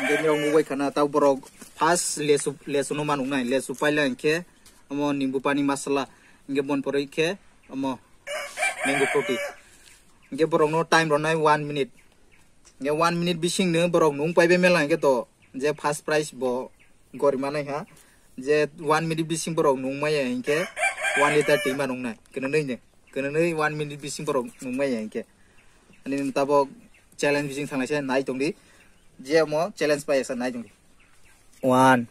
Jadi orang buat karena tahu borok pas lesu no manung nai lesu paila ke amo nimbu pani masala inge bon poroi ke amo mango proti inge borok no time ronai 1 minute inge 1 minute bising ne borok nung paibe mela inge to je first price bo gorima nai ha je 1 minute bising borok nung maya inge 1 liter ti manung nai kena nei 1 minute bising borok nung maya inge ani tabo challenge bising thang lai nai tongdi je mo challenge pa esa nai tongdi 1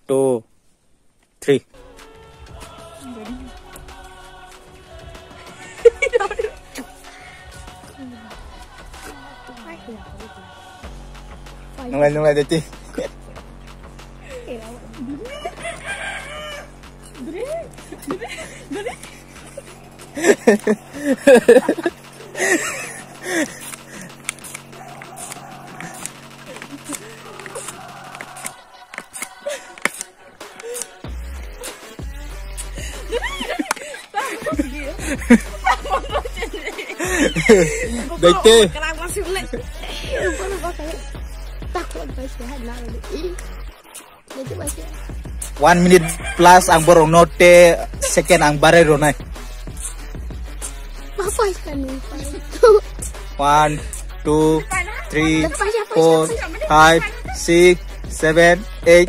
2 3 Nung lai deti Dete 1 minute plus ang borong note second ang bare ronai 1 2 3 4 5 6 7 8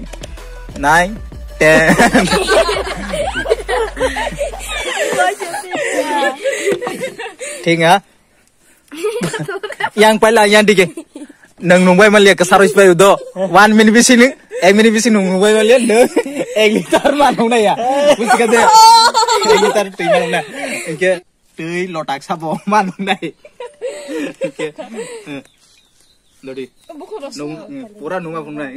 9 10 ठीक है yang pala yang dige nang nungbai malia ke saros bayu do 1 minute bisini 1 minute bisini nungbai malia do 1 liter manung na ya busi kate 1 liter ti manung na ke tui lotak sabo manung na ke lodi nung pura nunga pun na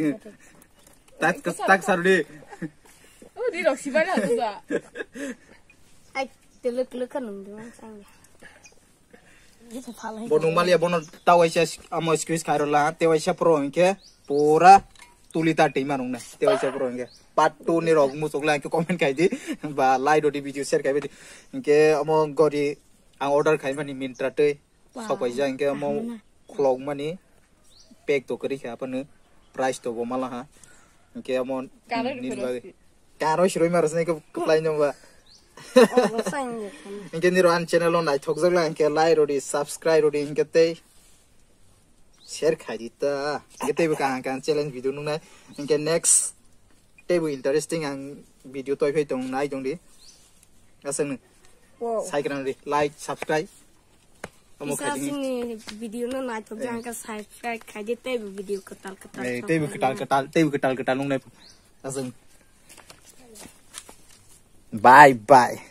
tak sarudi oh di rok sibala tu ga ai teluk kan nung sang Bonung malia bono tawaisya amo squeeze karola tewaisya pro ke pura tulita tima nung na tewaisya pro ke part 2 ni rog musuk la ke comment kai di ba like di video share kai di ke amo gori ang order khai mani mintra te sopaija ke amo khlog mani pack to kari kha pan price to bo mala ha ke amo karo shiroi maras nei ke play nyomba Inke niro an channel on naik thokjak la inke like rodi subscribe rodi inke tei share khai dita inke tei kan challenge video nung nai inke next tei interesting ang video toi phei tong nai tong di aseng sai kan di like subscribe amo khai ni video no naik thokjak ka subscribe khai dita video ketal nung nai aseng bye bye